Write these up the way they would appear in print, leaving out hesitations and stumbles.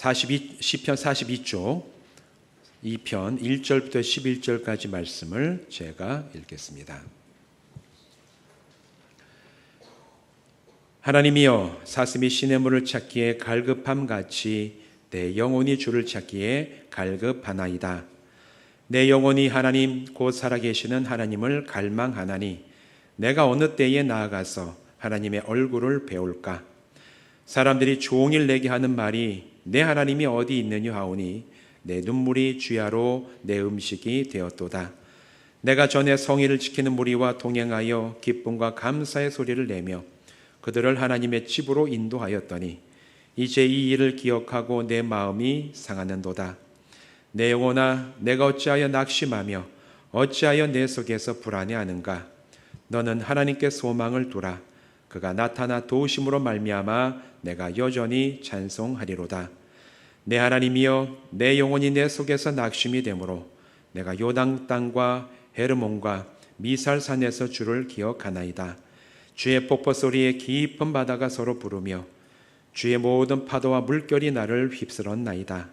시편 42쪽 2편 1절부터 11절까지 말씀을 제가 읽겠습니다. 하나님이여, 사슴이 시냇물을 찾기에 갈급함같이 내 영혼이 주를 찾기에 갈급하나이다. 내 영혼이 하나님 곧 살아계시는 하나님을 갈망하나니 내가 어느 때에 나아가서 하나님의 얼굴을 배울까? 사람들이 종일 내게 하는 말이 내 하나님이 어디 있느냐 하오니 내 눈물이 주야로 내 음식이 되었도다. 내가 전에 성의를 지키는 무리와 동행하여 기쁨과 감사의 소리를 내며 그들을 하나님의 집으로 인도하였더니 이제 이 일을 기억하고 내 마음이 상하는도다. 내 영혼아, 내가 어찌하여 낙심하며 어찌하여 내 속에서 불안해하는가? 너는 하나님께 소망을 두라. 그가 나타나 도우심으로 말미암아 내가 여전히 찬송하리로다. 내 하나님이여, 내 영혼이 내 속에서 낙심이 되므로 내가 요단 땅과 헤르몬과 미살산에서 주를 기억하나이다. 주의 폭포 소리에 깊은 바다가 서로 부르며 주의 모든 파도와 물결이 나를 휩쓸었나이다.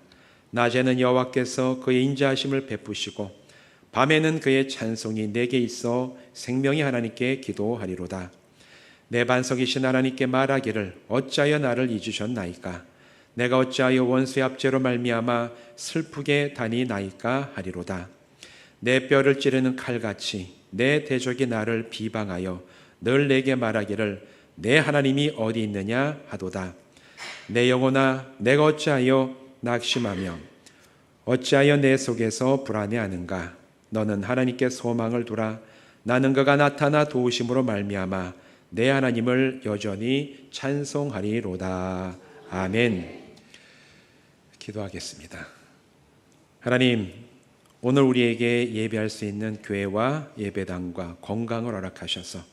낮에는 여호와께서 그의 인자하심을 베푸시고 밤에는 그의 찬송이 내게 있어 생명의 하나님께 기도하리로다. 내 반석이신 하나님께 말하기를 어찌하여 나를 잊으셨나이까? 내가 어찌하여 원수의 압제로 말미암아 슬프게 다니나이까 하리로다. 내 뼈를 찌르는 칼같이 내 대적이 나를 비방하여 늘 내게 말하기를 내 하나님이 어디 있느냐 하도다. 내 영혼아, 내가 어찌하여 낙심하며 어찌하여 내 속에서 불안해하는가? 너는 하나님께 소망을 두라. 나는 그가 나타나 도우심으로 말미암아 내 하나님을 여전히 찬송하리로다. 아멘. 기도하겠습니다. 하나님, 오늘 우리에게 예배할 수 있는 교회와 예배당과 건강을 허락하셔서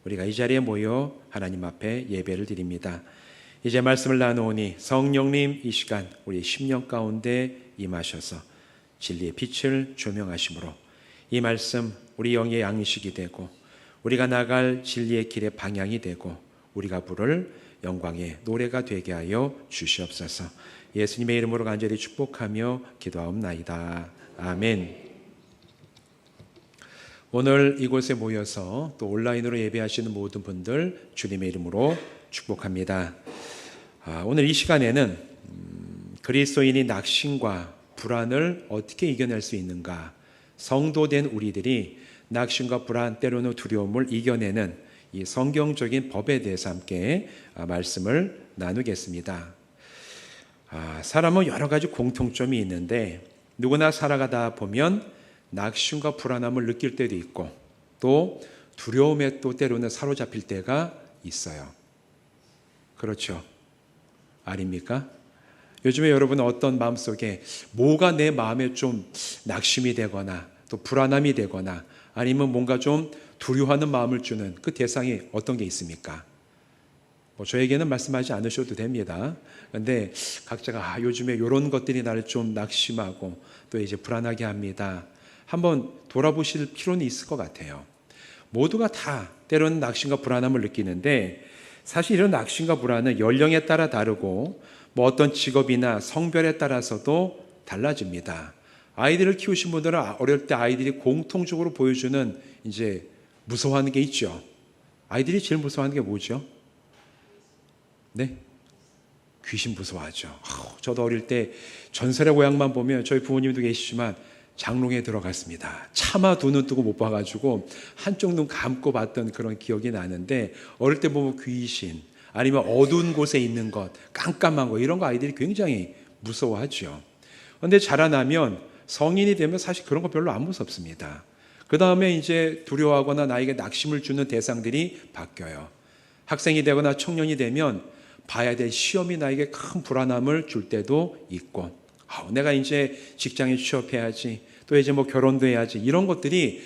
우리가 이 자리에 모여 하나님 앞에 예배를 드립니다. 이제 말씀을 나누오니 성령님 이 시간 우리 심령 가운데 임하셔서 진리의 빛을 조명하심으로 이 말씀 우리 영의 양식이 되고 우리가 나갈 진리의 길의 방향이 되고 우리가 부를 영광의 노래가 되게 하여 주시옵소서. 예수님의 이름으로 간절히 축복하며 기도하옵나이다. 아멘. 오늘 이곳에 모여서 또 온라인으로 예배하시는 모든 분들 주님의 이름으로 축복합니다. 오늘 이 시간에는 그리스도인이 낙심과 불안을 어떻게 이겨낼 수 있는가, 성도된 우리들이 낙심과 불안, 때로는 두려움을 이겨내는 이 성경적인 법에 대해서 함께 말씀을 나누겠습니다. 사람은 여러 가지 공통점이 있는데 누구나 살아가다 보면 낙심과 불안함을 느낄 때도 있고 또 두려움에 또 때로는 사로잡힐 때가 있어요. 그렇죠? 아닙니까? 요즘에 여러분은 어떤 마음속에 뭐가 내 마음에 좀 낙심이 되거나 또 불안함이 되거나 아니면 뭔가 좀 두려워하는 마음을 주는 그 대상이 어떤 게 있습니까? 저에게는 말씀하지 않으셔도 됩니다. 그런데 각자가 요즘에 이런 것들이 나를 좀 낙심하고 또 이제 불안하게 합니다. 한번 돌아보실 필요는 있을 것 같아요. 모두가 다 때로는 낙심과 불안함을 느끼는데 사실 이런 낙심과 불안은 연령에 따라 다르고 뭐 어떤 직업이나 성별에 따라서도 달라집니다. 아이들을 키우신 분들은 어릴 때 아이들이 공통적으로 보여주는 이제 무서워하는 게 있죠. 아이들이 제일 무서워하는 게 뭐죠? 네? 귀신 무서워하죠. 저도 어릴 때 전설의 고향만 보면 저희 부모님도 계시지만 장롱에 들어갔습니다. 차마 두 눈 뜨고 못 봐가지고 한쪽 눈 감고 봤던 그런 기억이 나는데 어릴 때 보면 귀신 아니면 어두운 곳에 있는 것, 깜깜한 거 이런 거 아이들이 굉장히 무서워하죠. 그런데 자라나면 성인이 되면 사실 그런 거 별로 안 무섭습니다. 그 다음에 이제 두려워하거나 나에게 낙심을 주는 대상들이 바뀌어요. 학생이 되거나 청년이 되면 봐야 될 시험이 나에게 큰 불안함을 줄 때도 있고 내가 이제 직장에 취업해야지 또 이제 뭐 결혼도 해야지 이런 것들이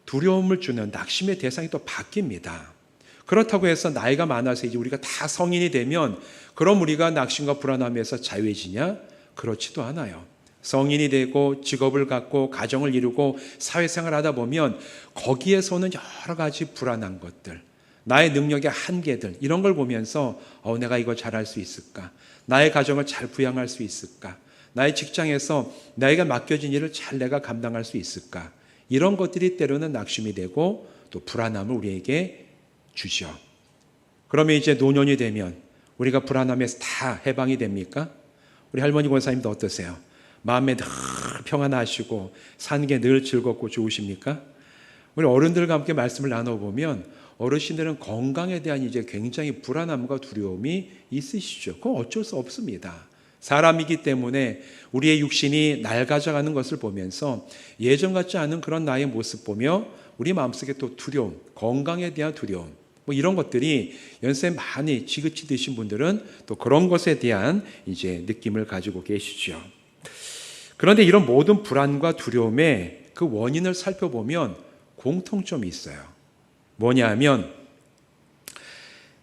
두려움을 주는 낙심의 대상이 또 바뀝니다. 그렇다고 해서 나이가 많아서 이제 우리가 다 성인이 되면 그럼 우리가 낙심과 불안함에서 자유해지냐? 그렇지도 않아요. 성인이 되고 직업을 갖고 가정을 이루고 사회생활을 하다 보면 거기에서는 여러 가지 불안한 것들, 나의 능력의 한계들 이런 걸 보면서 내가 이거 잘할 수 있을까? 나의 가정을 잘 부양할 수 있을까? 나의 직장에서 나에게 맡겨진 일을 잘 내가 감당할 수 있을까? 이런 것들이 때로는 낙심이 되고 또 불안함을 우리에게 주죠. 그러면 이제 노년이 되면 우리가 불안함에서 다 해방이 됩니까? 우리 할머니 권사님도 어떠세요? 마음에 늘 평안하시고 사는 게 늘 즐겁고 좋으십니까? 우리 어른들과 함께 말씀을 나눠보면 어르신들은 건강에 대한 이제 굉장히 불안함과 두려움이 있으시죠. 그건 어쩔 수 없습니다. 사람이기 때문에 우리의 육신이 낡아져가는 것을 보면서 예전 같지 않은 그런 나의 모습 보며 우리 마음속에 또 두려움, 건강에 대한 두려움, 이런 것들이 연세 많이 지긋이 드신 분들은 또 그런 것에 대한 이제 느낌을 가지고 계시죠. 그런데 이런 모든 불안과 두려움의 그 원인을 살펴보면 공통점이 있어요. 뭐냐 하면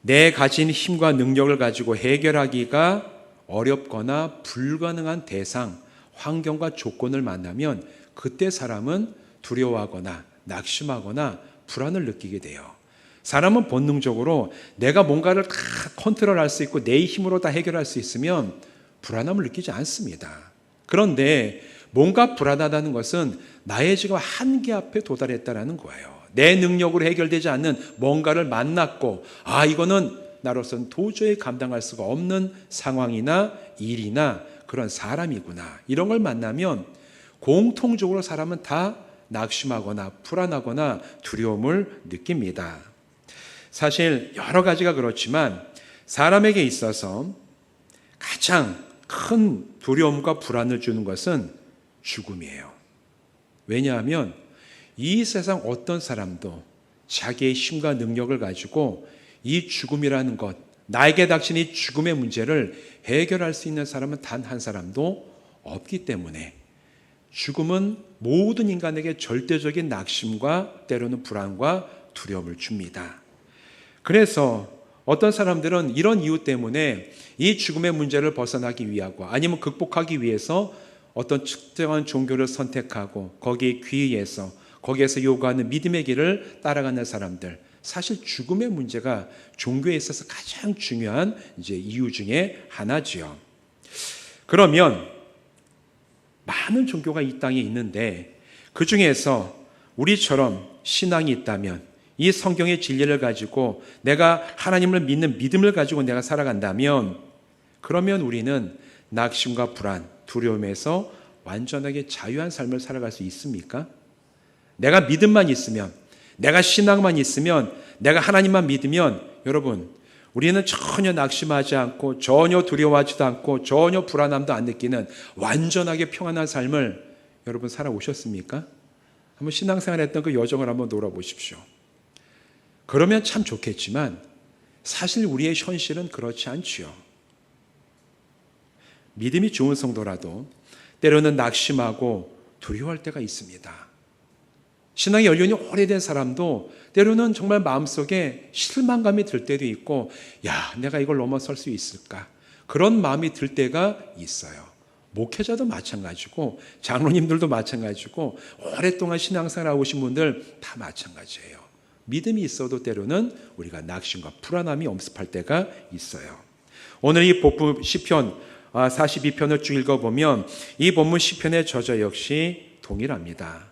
내 가진 힘과 능력을 가지고 해결하기가 어렵거나 불가능한 대상, 환경과 조건을 만나면 그때 사람은 두려워하거나 낙심하거나 불안을 느끼게 돼요. 사람은 본능적으로 내가 뭔가를 다 컨트롤할 수 있고 내 힘으로 다 해결할 수 있으면 불안함을 느끼지 않습니다. 그런데 뭔가 불안하다는 것은 나의 지금 한계 앞에 도달했다는 거예요. 내 능력으로 해결되지 않는 뭔가를 만났고 이거는 나로서는 도저히 감당할 수가 없는 상황이나 일이나 그런 사람이구나. 이런 걸 만나면 공통적으로 사람은 다 낙심하거나 불안하거나 두려움을 느낍니다. 사실 여러 가지가 그렇지만 사람에게 있어서 가장 큰 두려움과 불안을 주는 것은 죽음이에요. 왜냐하면 이 세상 어떤 사람도 자기의 힘과 능력을 가지고 이 죽음이라는 것, 나에게 닥친 이 죽음의 문제를 해결할 수 있는 사람은 단 한 사람도 없기 때문에 죽음은 모든 인간에게 절대적인 낙심과 때로는 불안과 두려움을 줍니다. 그래서 어떤 사람들은 이런 이유 때문에 이 죽음의 문제를 벗어나기 위하고 아니면 극복하기 위해서 어떤 특정한 종교를 선택하고 거기에 귀의해서 거기에서 요구하는 믿음의 길을 따라가는 사람들, 사실 죽음의 문제가 종교에 있어서 가장 중요한 이제 이유 중에 하나지요. 그러면 많은 종교가 이 땅에 있는데 그 중에서 우리처럼 신앙이 있다면 이 성경의 진리를 가지고 내가 하나님을 믿는 믿음을 가지고 내가 살아간다면 그러면 우리는 낙심과 불안, 두려움에서 완전하게 자유한 삶을 살아갈 수 있습니까? 내가 믿음만 있으면, 내가 신앙만 있으면, 내가 하나님만 믿으면 여러분 우리는 전혀 낙심하지 않고 전혀 두려워하지도 않고 전혀 불안함도 안 느끼는 완전하게 평안한 삶을 여러분 살아오셨습니까? 한번 신앙생활 했던 그 여정을 한번 돌아보십시오. 그러면 참 좋겠지만 사실 우리의 현실은 그렇지 않지요. 믿음이 좋은 성도라도 때로는 낙심하고 두려워할 때가 있습니다. 신앙의 연륜이 오래된 사람도 때로는 정말 마음속에 실망감이 들 때도 있고 내가 이걸 넘어설 수 있을까? 그런 마음이 들 때가 있어요. 목회자도 마찬가지고 장로님들도 마찬가지고 오랫동안 신앙생활 하고 오신 분들 다 마찬가지예요. 믿음이 있어도 때로는 우리가 낙심과 불안함이 엄습할 때가 있어요. 오늘 이 복음 시편 42편을 쭉 읽어보면 이 본문 시편의 저자 역시 동일합니다.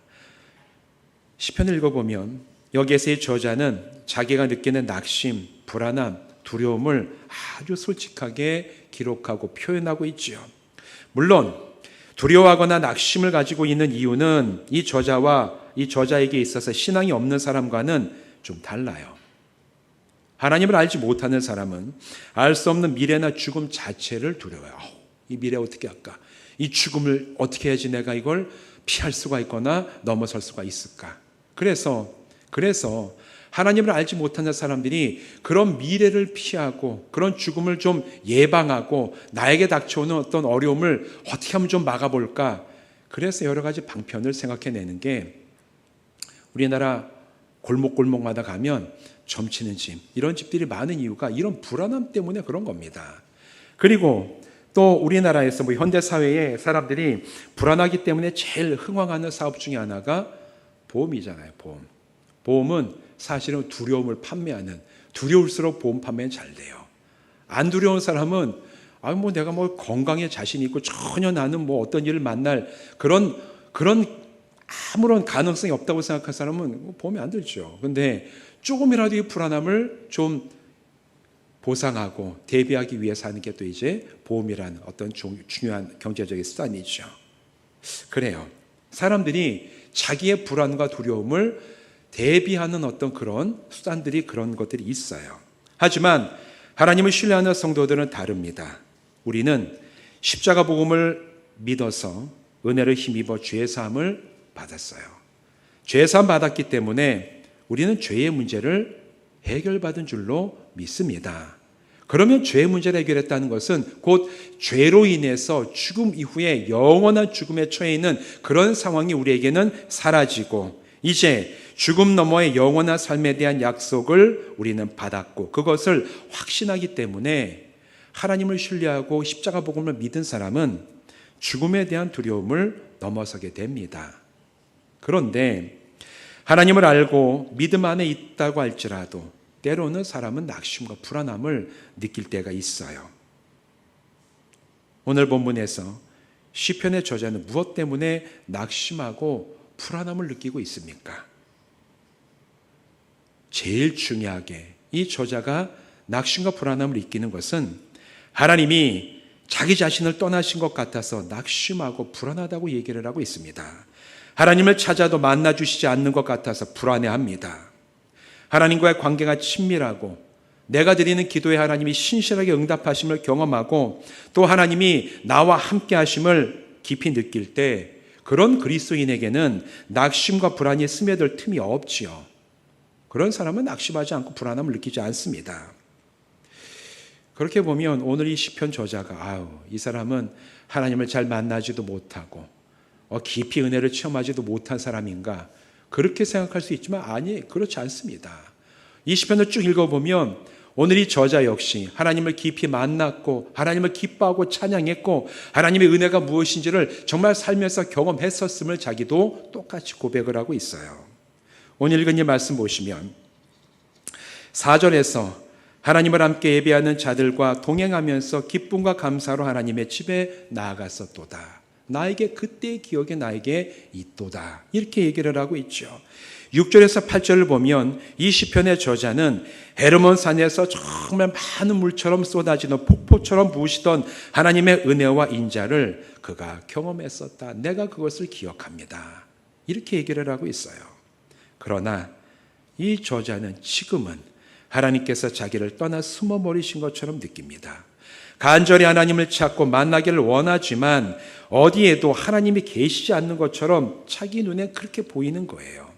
시편을 읽어보면 여기에서의 저자는 자기가 느끼는 낙심, 불안함, 두려움을 아주 솔직하게 기록하고 표현하고 있지요. 물론 두려워하거나 낙심을 가지고 있는 이유는 이 저자와 이 저자에게 있어서 신앙이 없는 사람과는 좀 달라요. 하나님을 알지 못하는 사람은 알 수 없는 미래나 죽음 자체를 두려워해요. 이 미래 어떻게 할까? 이 죽음을 어떻게 해야지 내가 이걸 피할 수가 있거나 넘어설 수가 있을까? 그래서 하나님을 알지 못하는 사람들이 그런 미래를 피하고 그런 죽음을 좀 예방하고 나에게 닥쳐오는 어떤 어려움을 어떻게 하면 좀 막아볼까? 그래서 여러 가지 방편을 생각해내는 게 우리나라 골목골목마다 가면 점치는 집, 이런 집들이 많은 이유가 이런 불안함 때문에 그런 겁니다. 그리고 또 우리나라에서 현대사회의 사람들이 불안하기 때문에 제일 흥황하는 사업 중에 하나가 보험이잖아요. 보험은 사실은 두려움을 판매하는, 두려울수록 보험 판매는 잘 돼요. 안 두려운 사람은 내가 건강에 자신이 있고 전혀 나는 어떤 일을 만날 그런 아무런 가능성이 없다고 생각할 사람은 보험이 안 들죠. 근데 조금이라도 이 불안함을 좀 보상하고 대비하기 위해서 하는 게 또 이제 보험이라는 어떤 중요한 경제적인 수단이죠. 그래요. 사람들이 자기의 불안과 두려움을 대비하는 어떤 그런 수단들이 그런 것들이 있어요. 하지만 하나님을 신뢰하는 성도들은 다릅니다. 우리는 십자가 복음을 믿어서 은혜를 힘입어 죄 사함을 받았어요. 죄 사함 받았기 때문에 우리는 죄의 문제를 해결받은 줄로 믿습니다. 그러면 죄의 문제를 해결했다는 것은 곧 죄로 인해서 죽음 이후에 영원한 죽음에 처해 있는 그런 상황이 우리에게는 사라지고 이제 죽음 너머의 영원한 삶에 대한 약속을 우리는 받았고 그것을 확신하기 때문에 하나님을 신뢰하고 십자가 복음을 믿은 사람은 죽음에 대한 두려움을 넘어서게 됩니다. 그런데 하나님을 알고 믿음 안에 있다고 할지라도 때로는 사람은 낙심과 불안함을 느낄 때가 있어요. 오늘 본문에서 시편의 저자는 무엇 때문에 낙심하고 불안함을 느끼고 있습니까? 제일 중요하게 이 저자가 낙심과 불안함을 느끼는 것은 하나님이 자기 자신을 떠나신 것 같아서 낙심하고 불안하다고 얘기를 하고 있습니다. 하나님을 찾아도 만나주시지 않는 것 같아서 불안해합니다. 하나님과의 관계가 친밀하고 내가 드리는 기도에 하나님이 신실하게 응답하심을 경험하고 또 하나님이 나와 함께 하심을 깊이 느낄 때 그런 그리스도인에게는 낙심과 불안이 스며들 틈이 없지요. 그런 사람은 낙심하지 않고 불안함을 느끼지 않습니다. 그렇게 보면 오늘 이 시편 저자가 이 사람은 하나님을 잘 만나지도 못하고 깊이 은혜를 체험하지도 못한 사람인가 그렇게 생각할 수 있지만 그렇지 않습니다. 이 시편을 쭉 읽어보면 오늘 이 저자 역시 하나님을 깊이 만났고 하나님을 기뻐하고 찬양했고 하나님의 은혜가 무엇인지를 정말 살면서 경험했었음을 자기도 똑같이 고백을 하고 있어요. 오늘 읽은 이 말씀 보시면 4절에서 하나님을 함께 예배하는 자들과 동행하면서 기쁨과 감사로 하나님의 집에 나아갔었도다. 나에게 그때의 기억이 나에게 있도다. 이렇게 얘기를 하고 있죠. 6절에서 8절을 보면 이 시편의 저자는 헤르몬 산에서 정말 많은 물처럼 쏟아지는 폭포처럼 부으시던 하나님의 은혜와 인자를 그가 경험했었다. 내가 그것을 기억합니다. 이렇게 얘기를 하고 있어요. 그러나 이 저자는 지금은 하나님께서 자기를 떠나 숨어버리신 것처럼 느낍니다. 간절히 하나님을 찾고 만나기를 원하지만 어디에도 하나님이 계시지 않는 것처럼 자기 눈에 그렇게 보이는 거예요.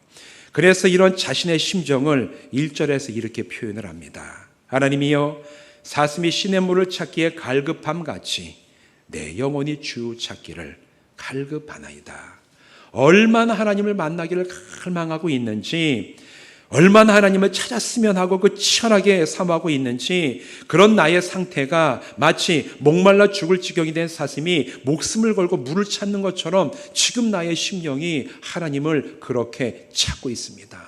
그래서 이런 자신의 심정을 1절에서 이렇게 표현을 합니다. 하나님이여 사슴이 시냇물을 찾기에 갈급함같이 내 영혼이 주 찾기를 갈급하나이다. 얼마나 하나님을 만나기를 갈망하고 있는지 얼마나 하나님을 찾았으면 하고 치열하게 삼하고 있는지 그런 나의 상태가 마치 목말라 죽을 지경이 된 사슴이 목숨을 걸고 물을 찾는 것처럼 지금 나의 심령이 하나님을 그렇게 찾고 있습니다.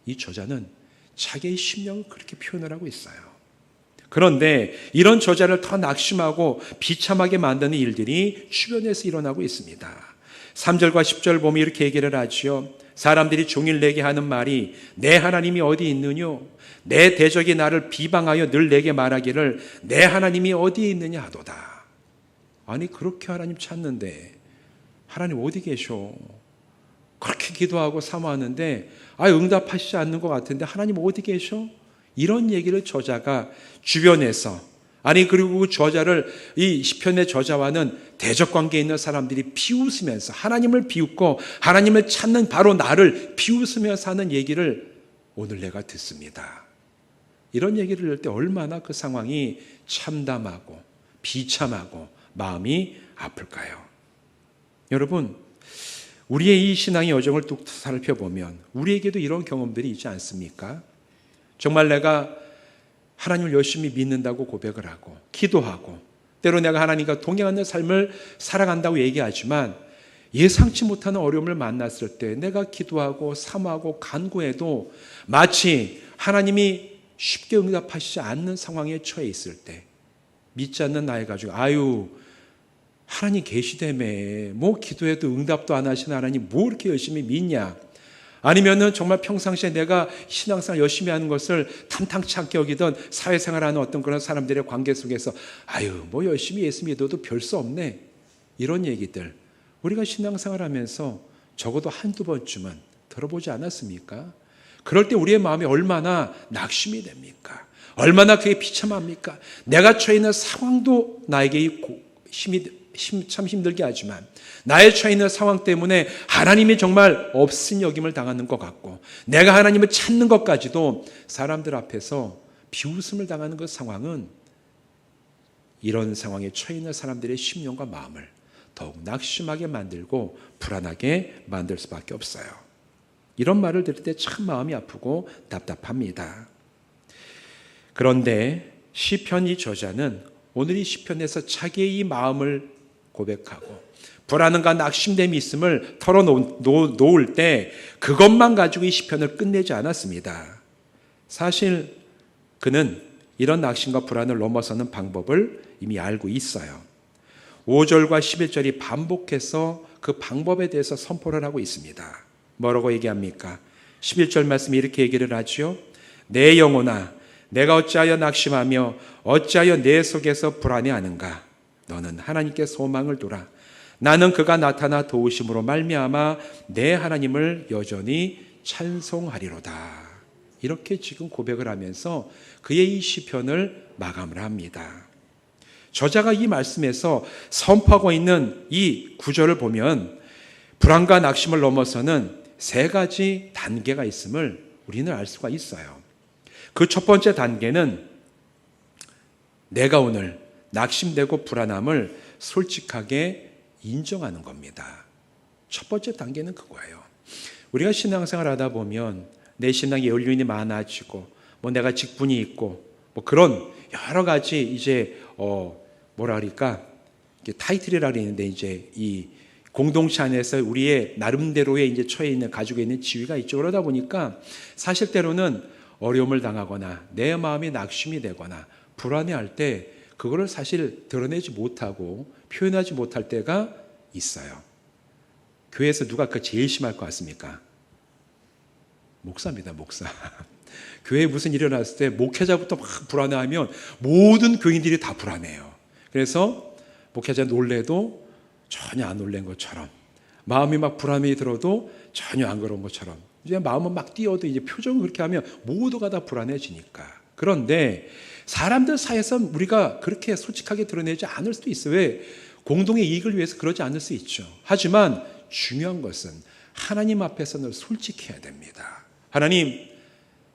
이 저자는 자기의 심령을 그렇게 표현을 하고 있어요. 그런데 이런 저자를 더 낙심하고 비참하게 만드는 일들이 주변에서 일어나고 있습니다. 3절과 10절을 보면 이렇게 얘기를 하지요. 사람들이 종일 내게 하는 말이 내 하나님이 어디 있느뇨? 내 대적이 나를 비방하여 늘 내게 말하기를 내 하나님이 어디에 있느냐 하도다. 아니 그렇게 하나님 찾는데 하나님 어디 계셔? 그렇게 기도하고 사모하는데 응답하시지 않는 것 같은데 하나님 어디 계셔? 이런 얘기를 저자가 주변에서 그리고 그 저자를 이 시편의 저자와는 대적 관계에 있는 사람들이 비웃으면서 하나님을 비웃고 하나님을 찾는 바로 나를 비웃으면서 하는 얘기를 오늘 내가 듣습니다. 이런 얘기를 들을 때 얼마나 그 상황이 참담하고 비참하고 마음이 아플까요? 여러분, 우리의 이 신앙의 여정을 뚝 살펴보면 우리에게도 이런 경험들이 있지 않습니까? 정말 내가 하나님을 열심히 믿는다고 고백을 하고 기도하고 때로 내가 하나님과 동행하는 삶을 살아간다고 얘기하지만 예상치 못하는 어려움을 만났을 때 내가 기도하고 사모하고 간구해도 마치 하나님이 쉽게 응답하시지 않는 상황에 처해 있을 때 믿지 않는 나의 가족, 하나님 계시다며 뭐 기도해도 응답도 안 하시는 하나님 뭐 이렇게 열심히 믿냐? 아니면은 정말 평상시에 내가 신앙생활 열심히 하는 것을 탐탁치 않게 여기던 사회생활하는 어떤 그런 사람들의 관계 속에서 뭐 열심히 예수 믿어도 별 수 없네, 이런 얘기들 우리가 신앙생활 하면서 적어도 한두 번쯤은 들어보지 않았습니까? 그럴 때 우리의 마음이 얼마나 낙심이 됩니까? 얼마나 그게 비참합니까? 내가 처해 있는 상황도 나에게 참 힘들게 하지만 나의 처해 있는 상황 때문에 하나님이 정말 없은 여김을 당하는 것 같고 내가 하나님을 찾는 것까지도 사람들 앞에서 비웃음을 당하는 그 상황은 이런 상황에 처해 있는 사람들의 심령과 마음을 더욱 낙심하게 만들고 불안하게 만들 수밖에 없어요. 이런 말을 들을 때 참 마음이 아프고 답답합니다. 그런데 시편 이 저자는 오늘 이 시편에서 자기의 이 마음을 고백하고 불안함과 낙심됨이 있음을 털어놓을 때 그것만 가지고 이 시편을 끝내지 않았습니다. 사실 그는 이런 낙심과 불안을 넘어서는 방법을 이미 알고 있어요. 5절과 11절이 반복해서 그 방법에 대해서 선포를 하고 있습니다. 뭐라고 얘기합니까? 11절 말씀이 이렇게 얘기를 하죠. 내 영혼아, 내가 어찌하여 낙심하며 어찌하여 내 속에서 불안해하는가? 너는 하나님께 소망을 두라. 나는 그가 나타나 도우심으로 말미암아 내 하나님을 여전히 찬송하리로다. 이렇게 지금 고백을 하면서 그의 이 시편을 마감을 합니다. 저자가 이 말씀에서 선포하고 있는 이 구절을 보면 불안과 낙심을 넘어서는 세 가지 단계가 있음을 우리는 알 수가 있어요. 그 첫 번째 단계는 내가 오늘 낙심되고 불안함을 솔직하게 인정하는 겁니다. 첫 번째 단계는 그거예요. 우리가 신앙생활 하다 보면 내 신앙의 연륜이 많아지고 뭐 내가 직분이 있고 뭐 그런 여러 가지 이제 타이틀이라 그러는데 이제 이 공동체 안에서 우리의 나름대로의 이제 처해 있는 가지고 있는 지위가 있죠. 그러다 보니까 사실 때로는 어려움을 당하거나 내 마음이 낙심이 되거나 불안해할 때 그거를 사실 드러내지 못하고 표현하지 못할 때가 있어요. 교회에서 누가 그 제일 심할 것 같습니까? 목사입니다, 목사. 교회에 무슨 일이 일어났을 때 목회자부터 막 불안해하면 모든 교인들이 다 불안해요. 그래서 목회자 놀래도 전혀 안 놀란 것처럼, 마음이 막 불안이 들어도 전혀 안 그런 것처럼, 이제 마음은 막 뛰어도 이제 표정을 그렇게 하면 모두가 다 불안해지니까. 그런데 사람들 사이에서 우리가 그렇게 솔직하게 드러내지 않을 수도 있어요. 왜? 공동의 이익을 위해서 그러지 않을 수 있죠. 하지만 중요한 것은 하나님 앞에서는 솔직해야 됩니다. 하나님,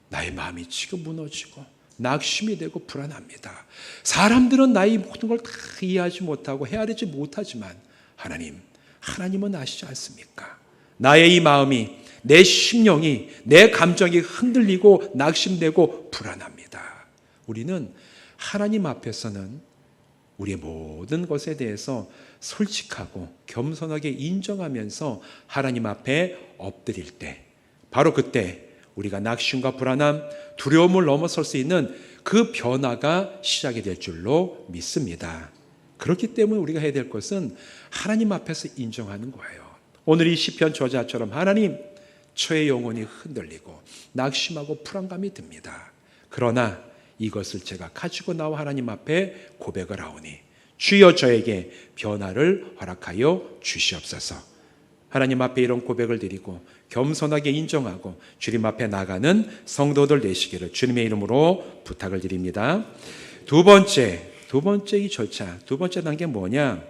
나의 마음이 지금 무너지고 낙심이 되고 불안합니다. 사람들은 나의 모든 걸 다 이해하지 못하고 헤아리지 못하지만 하나님은 아시지 않습니까? 나의 이 마음이, 내 심령이, 내 감정이 흔들리고 낙심되고 불안합니다. 우리는 하나님 앞에서는 우리의 모든 것에 대해서 솔직하고 겸손하게 인정하면서 하나님 앞에 엎드릴 때, 바로 그때 우리가 낙심과 불안함, 두려움을 넘어설 수 있는 그 변화가 시작이 될 줄로 믿습니다. 그렇기 때문에 우리가 해야 될 것은 하나님 앞에서 인정하는 거예요. 오늘 이 시편 저자처럼 하나님, 저의 영혼이 흔들리고 낙심하고 불안감이 듭니다. 그러나 이것을 제가 가지고 나와 하나님 앞에 고백을 하오니 주여 저에게 변화를 허락하여 주시옵소서. 하나님 앞에 이런 고백을 드리고 겸손하게 인정하고 주님 앞에 나가는 성도들 되시기를 주님의 이름으로 부탁을 드립니다. 두 번째 이 절차, 두 번째 단계는 뭐냐?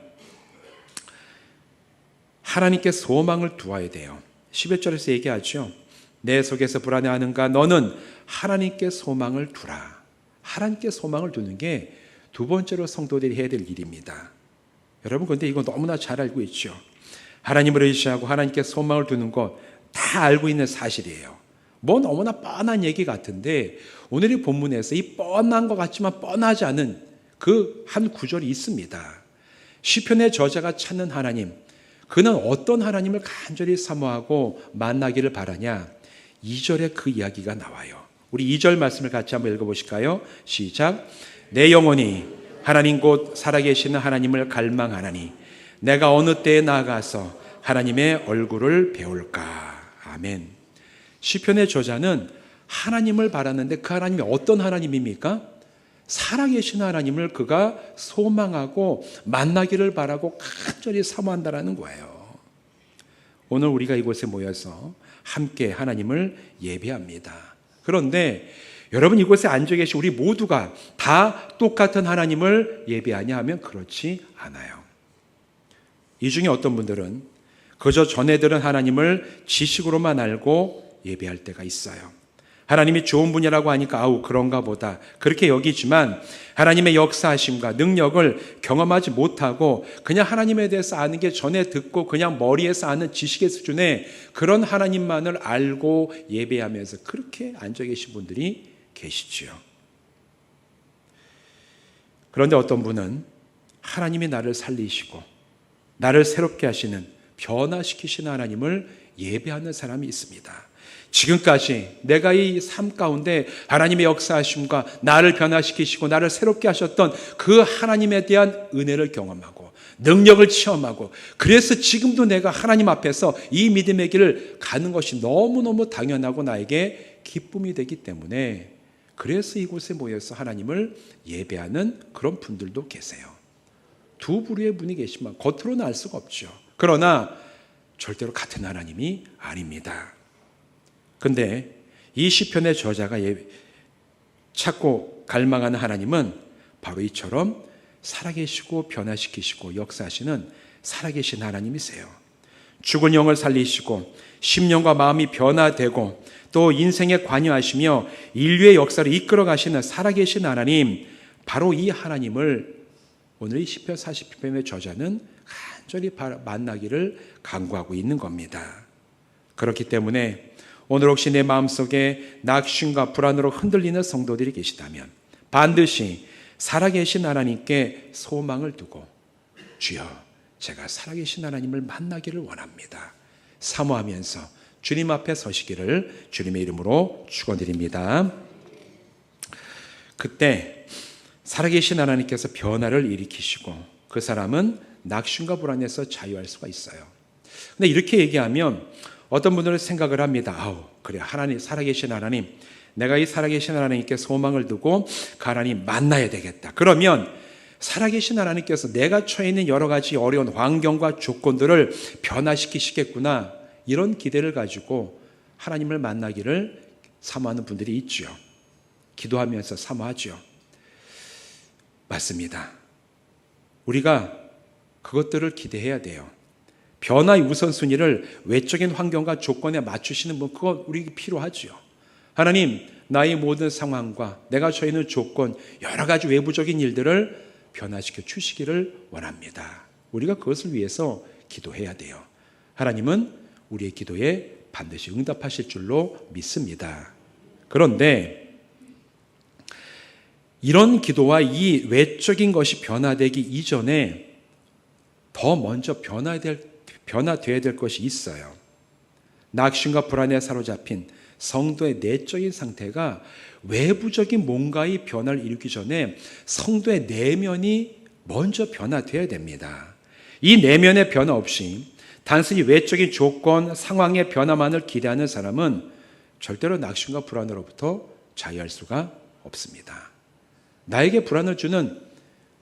하나님께 소망을 두어야 돼요. 11절에서 얘기하죠. 내 속에서 불안해하는가? 너는 하나님께 소망을 두라. 하나님께 소망을 두는 게 두 번째로 성도들이 해야 될 일입니다. 여러분, 근데 이거 너무나 잘 알고 있죠. 하나님을 의지하고 하나님께 소망을 두는 것 다 알고 있는 사실이에요. 뭐 너무나 뻔한 얘기 같은데 오늘 이 본문에서 이 뻔한 것 같지만 뻔하지 않은 그 한 구절이 있습니다. 시편의 저자가 찾는 하나님, 그는 어떤 하나님을 간절히 사모하고 만나기를 바라냐? 2절에 그 이야기가 나와요. 우리 2절 말씀을 같이 한번 읽어보실까요? 시작. 내 영혼이 하나님 곧 살아계시는 하나님을 갈망하나니 내가 어느 때에 나아가서 하나님의 얼굴을 배울까. 아멘. 시편의 저자는 하나님을 바랐는데 그 하나님이 어떤 하나님입니까? 살아계신 하나님을 그가 소망하고 만나기를 바라고 간절히 사모한다라는 거예요. 오늘 우리가 이곳에 모여서 함께 하나님을 예배합니다. 그런데 여러분 이곳에 앉아 계신 우리 모두가 다 똑같은 하나님을 예배하냐 하면 그렇지 않아요. 이 중에 어떤 분들은 그저 전에 들은 하나님을 지식으로만 알고 예배할 때가 있어요. 하나님이 좋은 분이라고 하니까 아우 그런가 보다 그렇게 여기지만 하나님의 역사하심과 능력을 경험하지 못하고 그냥 하나님에 대해서 아는 게 전에 듣고 그냥 머리에서 아는 지식의 수준의 그런 하나님만을 알고 예배하면서 그렇게 앉아 계신 분들이 계시지요. 그런데 어떤 분은 하나님이 나를 살리시고 나를 새롭게 하시는 변화시키시는 하나님을 예배하는 사람이 있습니다. 지금까지 내가 이 삶 가운데 하나님의 역사하심과 나를 변화시키시고 나를 새롭게 하셨던 그 하나님에 대한 은혜를 경험하고 능력을 체험하고 그래서 지금도 내가 하나님 앞에서 이 믿음의 길을 가는 것이 너무너무 당연하고 나에게 기쁨이 되기 때문에 그래서 이곳에 모여서 하나님을 예배하는 그런 분들도 계세요. 두 부류의 분이 계시면 겉으로는 알 수가 없죠. 그러나 절대로 같은 하나님이 아닙니다. 근데 이 시편의 저자가 찾고 갈망하는 하나님은 바로 이처럼 살아계시고 변화시키시고 역사하시는 살아계신 하나님이세요. 죽은 영을 살리시고 심령과 마음이 변화되고 또 인생에 관여하시며 인류의 역사를 이끌어 가시는 살아계신 하나님, 바로 이 하나님을 오늘 이 시편 40편의 저자는 간절히 만나기를 간구하고 있는 겁니다. 그렇기 때문에 오늘 혹시 내 마음속에 낙심과 불안으로 흔들리는 성도들이 계시다면 반드시 살아계신 하나님께 소망을 두고 주여 제가 살아계신 하나님을 만나기를 원합니다. 사모하면서 주님 앞에 서시기를 주님의 이름으로 축원드립니다. 그때 살아계신 하나님께서 변화를 일으키시고 그 사람은 낙심과 불안에서 자유할 수가 있어요. 근데 이렇게 얘기하면 어떤 분들은 생각을 합니다. 아우, 그래, 하나님, 살아계신 하나님, 내가 이 살아계신 하나님께 소망을 두고 그 하나님 만나야 되겠다. 그러면 살아계신 하나님께서 내가 처해 있는 여러 가지 어려운 환경과 조건들을 변화시키시겠구나, 이런 기대를 가지고 하나님을 만나기를 사모하는 분들이 있죠. 기도하면서 사모하죠. 맞습니다. 우리가 그것들을 기대해야 돼요. 변화의 우선순위를 외적인 환경과 조건에 맞추시는 분, 그거 우리에게 필요하죠. 하나님, 나의 모든 상황과 내가 처해 있는 조건, 여러 가지 외부적인 일들을 변화시켜 주시기를 원합니다. 우리가 그것을 위해서 기도해야 돼요. 하나님은 우리의 기도에 반드시 응답하실 줄로 믿습니다. 그런데 이런 기도와 이 외적인 것이 변화되기 이전에 더 먼저 변화되어야 될 것이 있어요. 낙심과 불안에 사로잡힌 성도의 내적인 상태가 외부적인 뭔가의 변화를 이루기 전에 성도의 내면이 먼저 변화되어야 됩니다. 이 내면의 변화 없이 단순히 외적인 조건, 상황의 변화만을 기대하는 사람은 절대로 낙심과 불안으로부터 자유할 수가 없습니다. 나에게 불안을 주는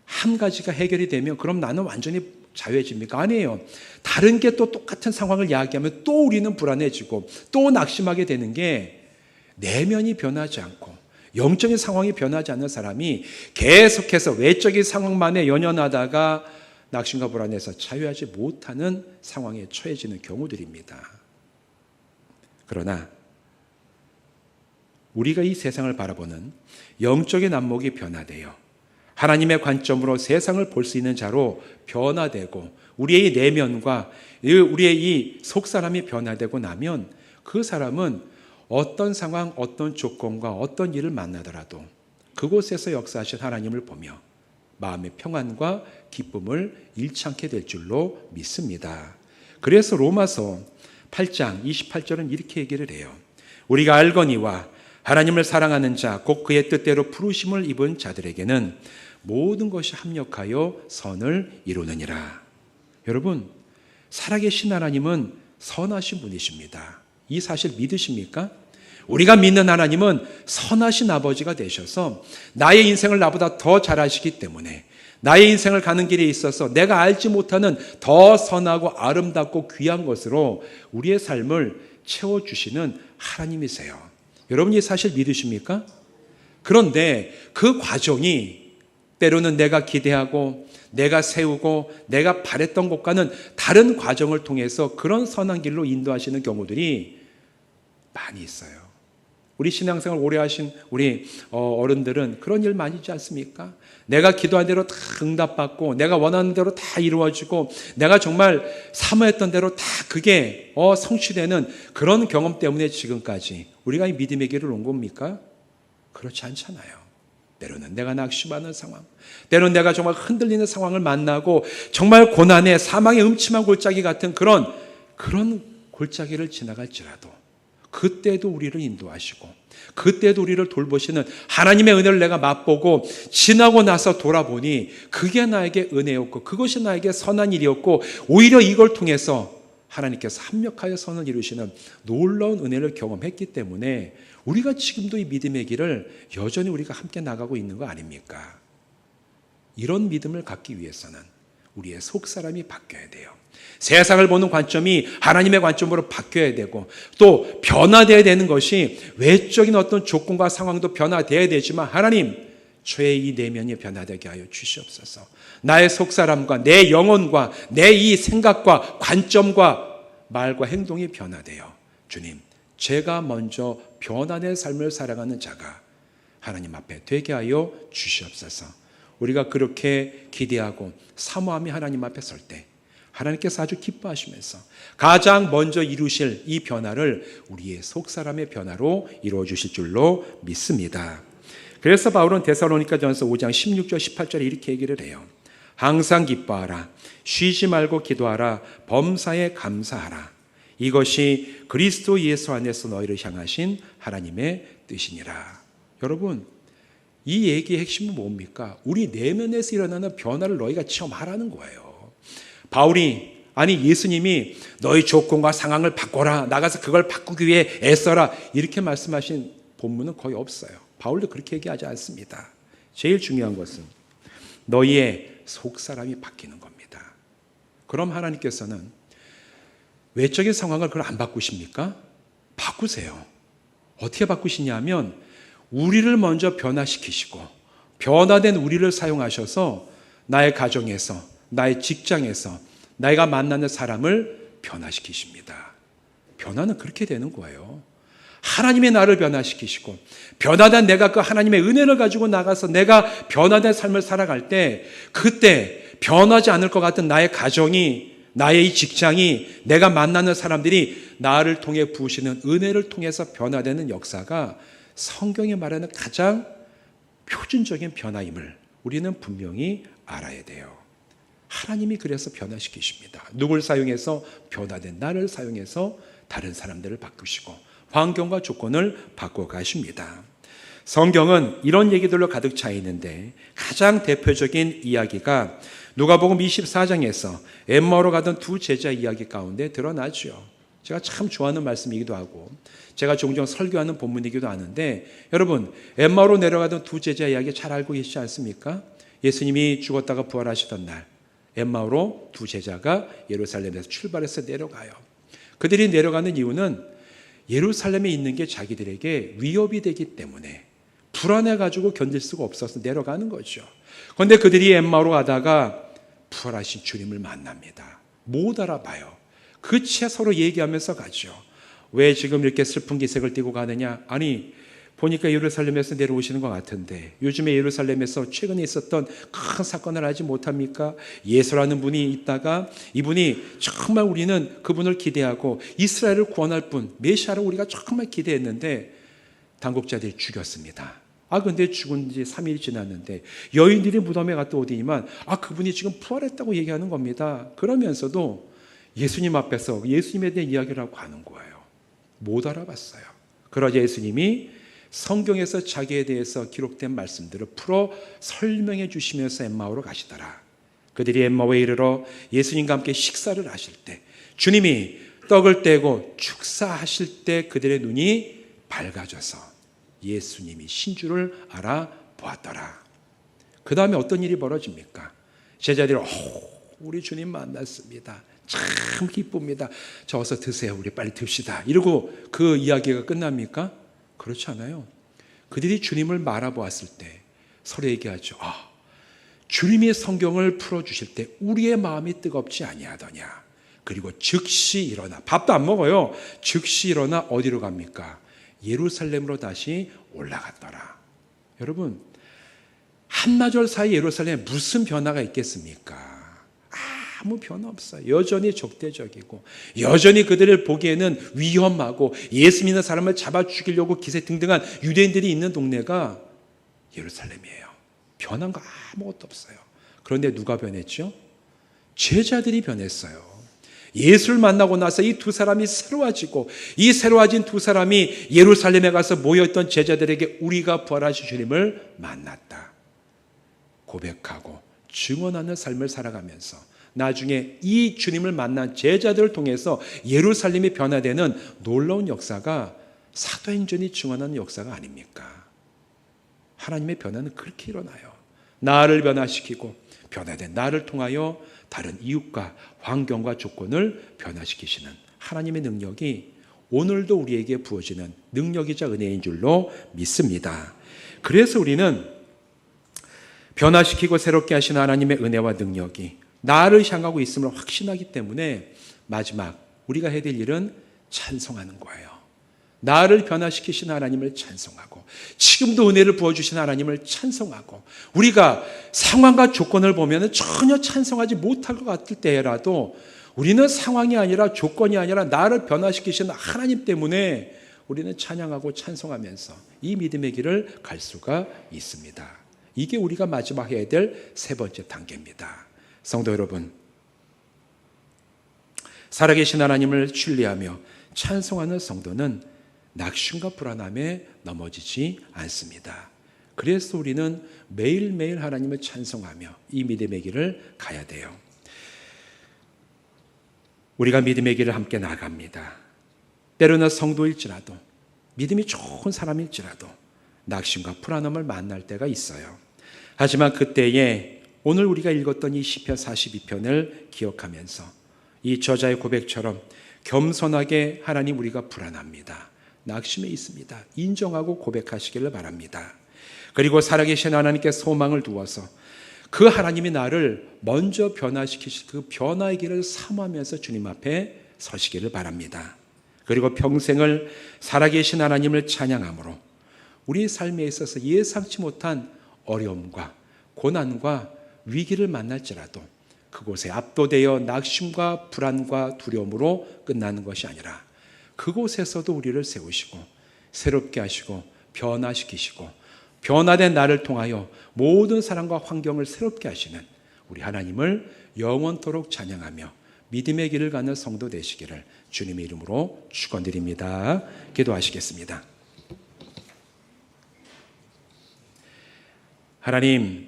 한 가지가 해결이 되면 그럼 나는 완전히 자유해집니까? 아니에요. 다른 게 또 똑같은 상황을 이야기하면 또 우리는 불안해지고 또 낙심하게 되는 게 내면이 변하지 않고 영적인 상황이 변하지 않는 사람이 계속해서 외적인 상황만에 연연하다가 낙심과 불안에서 자유하지 못하는 상황에 처해지는 경우들입니다. 그러나 우리가 이 세상을 바라보는 영적인 안목이 변화되어 하나님의 관점으로 세상을 볼 수 있는 자로 변화되고 우리의 내면과 우리의 이 속사람이 변화되고 나면 그 사람은 어떤 상황, 어떤 조건과 어떤 일을 만나더라도 그곳에서 역사하신 하나님을 보며 마음의 평안과 기쁨을 잃지 않게 될 줄로 믿습니다. 그래서 로마서 8장 28절은 이렇게 얘기를 해요. 우리가 알거니와 하나님을 사랑하는 자, 곧 그의 뜻대로 부르심을 입은 자들에게는 모든 것이 합력하여 선을 이루느니라. 여러분, 살아계신 하나님은 선하신 분이십니다. 이 사실 믿으십니까? 우리가 믿는 하나님은 선하신 아버지가 되셔서 나의 인생을 나보다 더 잘 아시기 때문에 나의 인생을 가는 길에 있어서 내가 알지 못하는 더 선하고 아름답고 귀한 것으로 우리의 삶을 채워주시는 하나님이세요. 여러분 이 사실 믿으십니까? 그런데 그 과정이 때로는 내가 기대하고 내가 세우고 내가 바랬던 것과는 다른 과정을 통해서 그런 선한 길로 인도하시는 경우들이 많이 있어요. 우리 신앙생활 오래 하신 우리 어른들은 그런 일 많이 있지 않습니까? 내가 기도한 대로 다 응답받고 내가 원하는 대로 다 이루어지고 내가 정말 사모했던 대로 다 그게 성취되는 그런 경험 때문에 지금까지 우리가 이 믿음의 길을 온 겁니까? 그렇지 않잖아요. 때로는 내가 낙심하는 상황, 때로는 내가 정말 흔들리는 상황을 만나고 정말 고난의 사망의 음침한 골짜기 같은 그런 골짜기를 지나갈지라도 그때도 우리를 인도하시고 그때도 우리를 돌보시는 하나님의 은혜를 내가 맛보고 지나고 나서 돌아보니 그게 나에게 은혜였고 그것이 나에게 선한 일이었고 오히려 이걸 통해서 하나님께서 합력하여 선을 이루시는 놀라운 은혜를 경험했기 때문에 우리가 지금도 이 믿음의 길을 여전히 우리가 함께 나가고 있는 거 아닙니까? 이런 믿음을 갖기 위해서는 우리의 속사람이 바뀌어야 돼요. 세상을 보는 관점이 하나님의 관점으로 바뀌어야 되고 또 변화되어야 되는 것이 외적인 어떤 조건과 상황도 변화되어야 되지만 하나님, 저의 이 내면이 변화되게 하여 주시옵소서. 나의 속사람과 내 영혼과 내 이 생각과 관점과 말과 행동이 변화되어 주님, 제가 먼저 변화된 삶을 살아가는 자가 하나님 앞에 되게 하여 주시옵소서. 우리가 그렇게 기대하고 사모함이 하나님 앞에 설 때 하나님께서 아주 기뻐하시면서 가장 먼저 이루실 이 변화를 우리의 속사람의 변화로 이루어 주실 줄로 믿습니다. 그래서 바울은 데살로니가전서 5장 16절 18절에 이렇게 얘기를 해요. 항상 기뻐하라. 쉬지 말고 기도하라. 범사에 감사하라. 이것이 그리스도 예수 안에서 너희를 향하신 하나님의 뜻이니라. 여러분, 이 얘기의 핵심은 뭡니까? 우리 내면에서 일어나는 변화를 너희가 체험하라는 거예요. 바울이 예수님이 너희 조건과 상황을 바꿔라. 나가서 그걸 바꾸기 위해 애써라. 이렇게 말씀하신 본문은 거의 없어요. 바울도 그렇게 얘기하지 않습니다. 제일 중요한 것은 너희의 속사람이 바뀌는 겁니다. 그럼 하나님께서는 외적인 상황을 그걸 안 바꾸십니까? 바꾸세요. 어떻게 바꾸시냐면 우리를 먼저 변화시키시고 변화된 우리를 사용하셔서 나의 가정에서 나의 직장에서 내가 만나는 사람을 변화시키십니다. 변화는 그렇게 되는 거예요. 하나님의 나를 변화시키시고 변화된 내가 그 하나님의 은혜를 가지고 나가서 내가 변화된 삶을 살아갈 때 그때 변하지 않을 것 같은 나의 가정이 나의 이 직장이 내가 만나는 사람들이 나를 통해 부으시는 은혜를 통해서 변화되는 역사가 성경이 말하는 가장 표준적인 변화임을 우리는 분명히 알아야 돼요. 하나님이 그래서 변화시키십니다. 누굴 사용해서 변화된 나를 사용해서 다른 사람들을 바꾸시고 환경과 조건을 바꿔가십니다. 성경은 이런 얘기들로 가득 차 있는데 가장 대표적인 이야기가 누가복음 24장에서 엠마오로 가던 두 제자 이야기 가운데 드러나죠. 제가 참 좋아하는 말씀이기도 하고 제가 종종 설교하는 본문이기도 하는데 여러분, 엠마오로 내려가던 두 제자 이야기 잘 알고 계시지 않습니까? 예수님이 죽었다가 부활하시던 날 엠마오로 두 제자가 예루살렘에서 출발해서 내려가요. 그들이 내려가는 이유는 예루살렘에 있는 게 자기들에게 위협이 되기 때문에 불안해가지고 견딜 수가 없어서 내려가는 거죠. 그런데 그들이 엠마오로 가다가 부활하신 주님을 만납니다. 못 알아봐요. 그 채 서로 얘기하면서 가죠. 왜 지금 이렇게 슬픈 기색을 띠고 가느냐? 보니까 예루살렘에서 내려오시는 것 같은데 요즘에 예루살렘에서 최근에 있었던 큰 사건을 알지 못합니까? 예수라는 분이 있다가 이분이 정말 우리는 그분을 기대하고 이스라엘을 구원할 분 메시아를 우리가 정말 기대했는데 당국자들이 죽였습니다. 근데 죽은 지 3일 지났는데 여인들이 무덤에 갔다 오더니만 그분이 지금 부활했다고 얘기하는 겁니다. 그러면서도 예수님 앞에서 예수님에 대한 이야기를 하고 가는 거예요. 못 알아봤어요. 그러자 예수님이 성경에서 자기에 대해서 기록된 말씀들을 풀어 설명해 주시면서 엠마오로 가시더라. 그들이 엠마오에 이르러 예수님과 함께 식사를 하실 때 주님이 떡을 떼고 축사하실 때 그들의 눈이 밝아져서 예수님이 신주를 알아보았더라. 그 다음에 어떤 일이 벌어집니까? 제자들이 우리 주님 만났습니다. 참 기쁩니다. 저 어서 드세요. 우리 빨리 듭시다. 이러고 그 이야기가 끝납니까? 그렇지 않아요. 그들이 주님을 말아보았을 때 서로 얘기하죠. 주님이 성경을 풀어주실 때 우리의 마음이 뜨겁지 아니하더냐. 그리고 즉시 일어나, 밥도 안 먹어요. 즉시 일어나 어디로 갑니까? 예루살렘으로 다시 올라갔더라. 여러분, 한나절 사이 예루살렘에 무슨 변화가 있겠습니까? 아무 변화 없어요. 여전히 적대적이고 여전히 그들을 보기에는 위험하고 예수 믿는 사람을 잡아 죽이려고 기세 등등한 유대인들이 있는 동네가 예루살렘이에요. 변한 거 아무것도 없어요. 그런데 누가 변했죠? 제자들이 변했어요. 예수를 만나고 나서 이 두 사람이 새로워지고 이 새로워진 두 사람이 예루살렘에 가서 모였던 제자들에게 우리가 부활하신 주님을 만났다 고백하고 증언하는 삶을 살아가면서 나중에 이 주님을 만난 제자들을 통해서 예루살렘이 변화되는 놀라운 역사가 사도행전이 증언하는 역사가 아닙니까? 하나님의 변화는 그렇게 일어나요. 나를 변화시키고 변화된 나를 통하여 다른 이웃과 환경과 조건을 변화시키시는 하나님의 능력이 오늘도 우리에게 부어지는 능력이자 은혜인 줄로 믿습니다. 그래서 우리는 변화시키고 새롭게 하시는 하나님의 은혜와 능력이 나를 향하고 있음을 확신하기 때문에 마지막 우리가 해야 될 일은 찬송하는 거예요. 나를 변화시키신 하나님을 찬송하고 지금도 은혜를 부어주신 하나님을 찬송하고 우리가 상황과 조건을 보면 전혀 찬송하지 못할 것 같을 때라도 우리는 상황이 아니라 조건이 아니라 나를 변화시키신 하나님 때문에 우리는 찬양하고 찬송하면서 이 믿음의 길을 갈 수가 있습니다. 이게 우리가 마지막 해야 될 세 번째 단계입니다. 성도 여러분, 살아계신 하나님을 신뢰하며 찬송하는 성도는 낙심과 불안함에 넘어지지 않습니다. 그래서 우리는 매일매일 하나님을 찬송하며 이 믿음의 길을 가야 돼요. 우리가 믿음의 길을 함께 나갑니다. 때로는 성도일지라도 믿음이 좋은 사람일지라도 낙심과 불안함을 만날 때가 있어요. 하지만 그때에 오늘 우리가 읽었던 이 시편 42편을 기억하면서 이 저자의 고백처럼 겸손하게 하나님 우리가 불안합니다. 낙심해 있습니다. 인정하고 고백하시기를 바랍니다. 그리고 살아계신 하나님께 소망을 두어서 그 하나님이 나를 먼저 변화시키실 그 변화의 길을 사모하면서 주님 앞에 서시기를 바랍니다. 그리고 평생을 살아계신 하나님을 찬양함으로 우리의 삶에 있어서 예상치 못한 어려움과 고난과 위기를 만날지라도 그곳에 압도되어 낙심과 불안과 두려움으로 끝나는 것이 아니라 그곳에서도 우리를 세우시고 새롭게 하시고 변화시키시고 변화된 나를 통하여 모든 사람과 환경을 새롭게 하시는 우리 하나님을 영원토록 찬양하며 믿음의 길을 가는 성도 되시기를 주님의 이름으로 축원드립니다. 기도하시겠습니다. 하나님,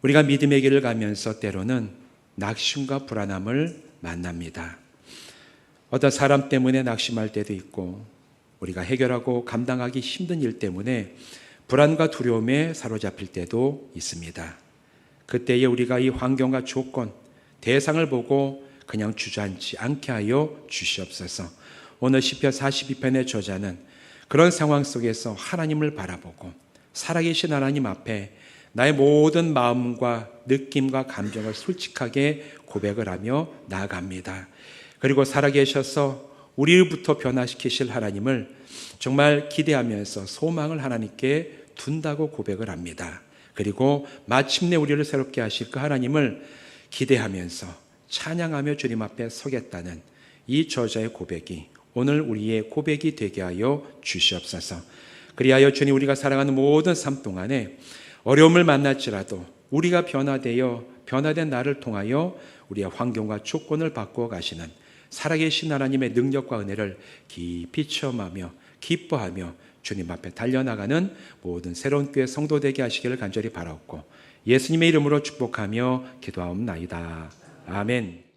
우리가 믿음의 길을 가면서 때로는 낙심과 불안함을 만납니다. 어떤 사람 때문에 낙심할 때도 있고 우리가 해결하고 감당하기 힘든 일 때문에 불안과 두려움에 사로잡힐 때도 있습니다. 그때에 우리가 이 환경과 조건, 대상을 보고 그냥 주저앉지 않게 하여 주시옵소서. 오늘 시편 42편의 저자는 그런 상황 속에서 하나님을 바라보고 살아계신 하나님 앞에 나의 모든 마음과 느낌과 감정을 솔직하게 고백을 하며 나아갑니다. 그리고 살아계셔서 우리로부터 변화시키실 하나님을 정말 기대하면서 소망을 하나님께 둔다고 고백을 합니다. 그리고 마침내 우리를 새롭게 하실 그 하나님을 기대하면서 찬양하며 주님 앞에 서겠다는 이 저자의 고백이 오늘 우리의 고백이 되게 하여 주시옵소서. 그리하여 주님, 우리가 살아가는 모든 삶 동안에 어려움을 만날지라도 우리가 변화된 나를 통하여 우리의 환경과 조건을 바꾸어 가시는 살아계신 하나님의 능력과 은혜를 깊이 체험하며 기뻐하며 주님 앞에 달려나가는 모든 새로운 교회 성도 되게 하시기를 간절히 바라옵고 예수님의 이름으로 축복하며 기도하옵나이다. 아멘.